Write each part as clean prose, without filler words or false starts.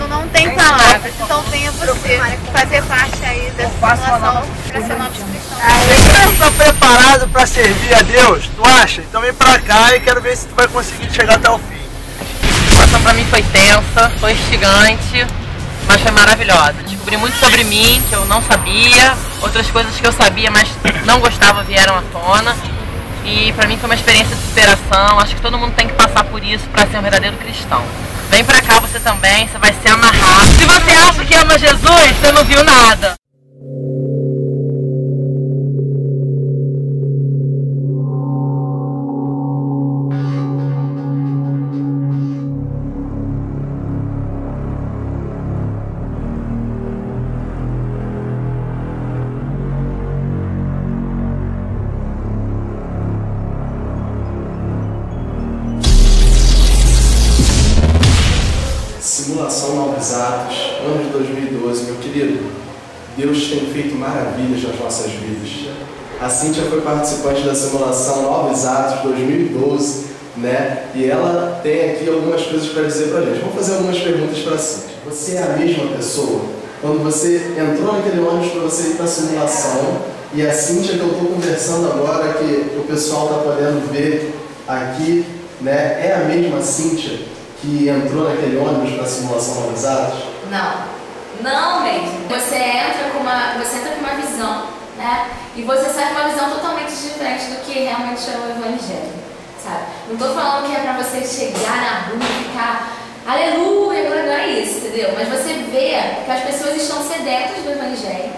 Não tem palavras, então venha você fazer parte aí dessa situação para ser novos cristãos. Você está preparado para servir a Deus? Tu acha? Então vem pra cá e quero ver se tu vai conseguir chegar até o fim. A situação para mim foi tensa, foi instigante, mas foi maravilhosa. Descobri muito sobre mim que eu não sabia, outras coisas que eu sabia, mas não gostava vieram à tona. E para mim foi uma experiência de superação. Acho que todo mundo tem que passar por isso para ser um verdadeiro cristão. Vem pra cá você também, você vai se amarrar. Se você acha que ama Jesus, você não viu nada. Simulação Novos Atos, ano de 2012, meu querido. Deus tem feito maravilhas nas nossas vidas. A Cíntia foi participante da simulação Novos Atos 2012, né? E ela tem aqui algumas coisas para dizer pra gente. Vou fazer algumas perguntas para a Cíntia. Você é a mesma pessoa? Quando você entrou naquele ônibus para você ir para a simulação, e a Cíntia que eu estou conversando agora, que o pessoal está podendo ver aqui, né? É a mesma Cíntia que entrou naquele ônibus para a simulação Novos Atos? Não mesmo. Você entra com uma visão, né? E você sai com uma visão totalmente diferente do que realmente é o Evangelho, sabe? Não estou falando que é para você chegar na rua e ficar aleluia, não é isso, entendeu? Mas você vê que as pessoas estão sedentas do Evangelho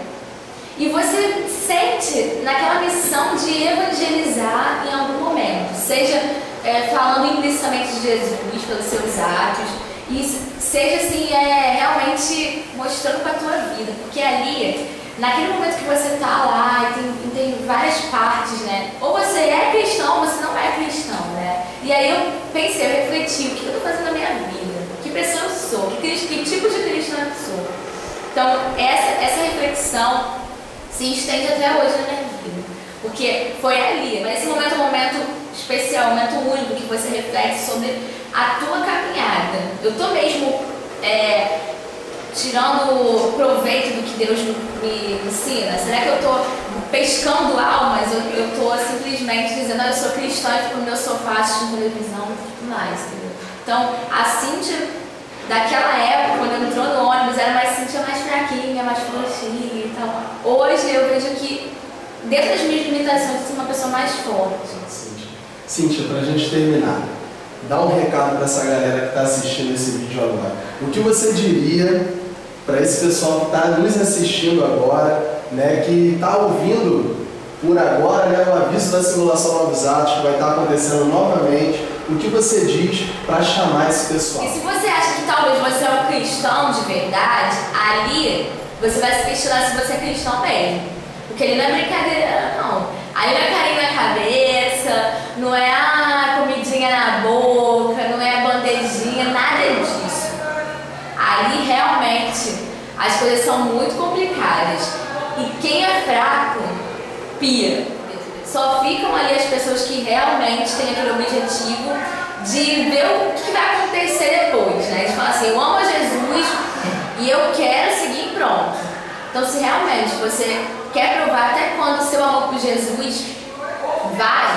e você sente naquela missão de evangelizar em algum momento, seja falando implicitamente de Jesus pelos seus atos, e seja assim, realmente mostrando para a tua vida, porque ali, naquele momento que você está lá, e tem várias partes, né? Ou você é cristão ou você não é cristão, né? E aí eu pensei, eu refleti, o que eu estou fazendo na minha vida? Que pessoa eu sou? Que tipo de cristão eu sou? Então, essa reflexão se estende até hoje na minha vida, porque foi ali, mas esse momento é um momento especial, um momento único que você reflete sobre a tua caminhada. Eu estou mesmo tirando proveito do que Deus me ensina? Será que eu estou pescando almas? Eu estou simplesmente dizendo, eu sou cristã e fico no meu sofá assistindo televisão e tudo mais, entendeu? Então, a Cíntia daquela época, quando entrou no ônibus, era mais Cíntia mais fraquinha, mais frouxinha. Então, hoje eu vejo que, dentro das minhas limitações, eu sou uma pessoa mais forte. Cíntia, para a gente terminar, dá um recado para essa galera que está assistindo esse vídeo agora. O que você diria para esse pessoal que está nos assistindo agora, né, que está ouvindo por agora, né, o aviso da simulação Novos Atos, que vai estar acontecendo novamente? O que você diz para chamar esse pessoal? E se você acha que talvez você é um cristão de verdade, ali você vai se questionar se você é cristão mesmo. Porque ali não é brincadeira, não. Ali não é carinho na cabeça, não é a comidinha na boca, não é a bandejinha, nada disso. Ali realmente as coisas são muito complicadas. E quem é fraco, pira. Só ficam ali as pessoas que realmente têm aquele objetivo de ver o que vai acontecer depois, né? De falar assim, eu amo a Jesus e eu quero seguir pronto. Então, se realmente você quer provar até quando o seu amor por Jesus vai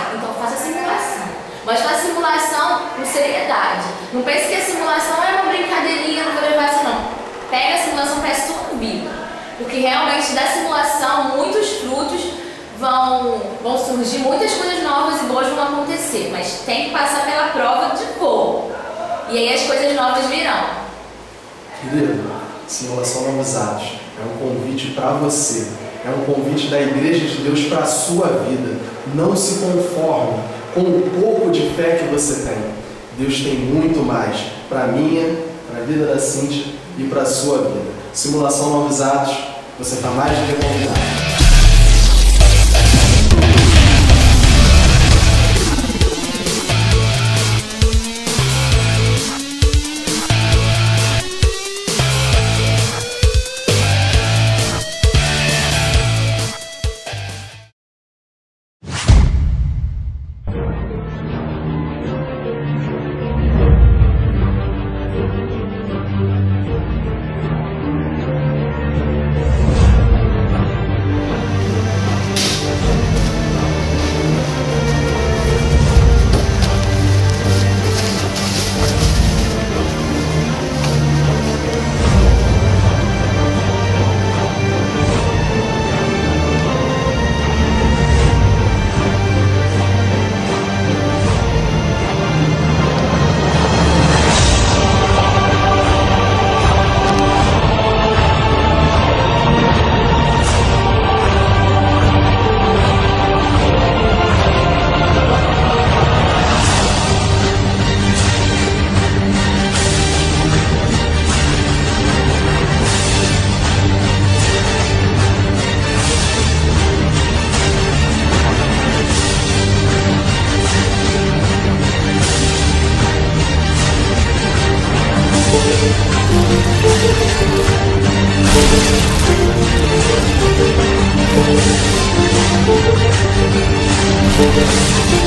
Não pense que a simulação é uma brincadeirinha, não vou levar essa não. Pega a simulação para a sua vida. Porque realmente da simulação muitos frutos vão surgir, muitas coisas novas e boas vão acontecer. Mas tem que passar pela prova de fogo. E aí as coisas novas virão. Querido, simulação Novos Atos é um convite para você. É um convite da Igreja de Deus para a sua vida. Não se conforme com o pouco de fé que você tem. Deus tem muito mais para a minha, para a vida da Cíntia e para a sua vida. Simulação Novos Atos, você está mais do que convidado. Thank you.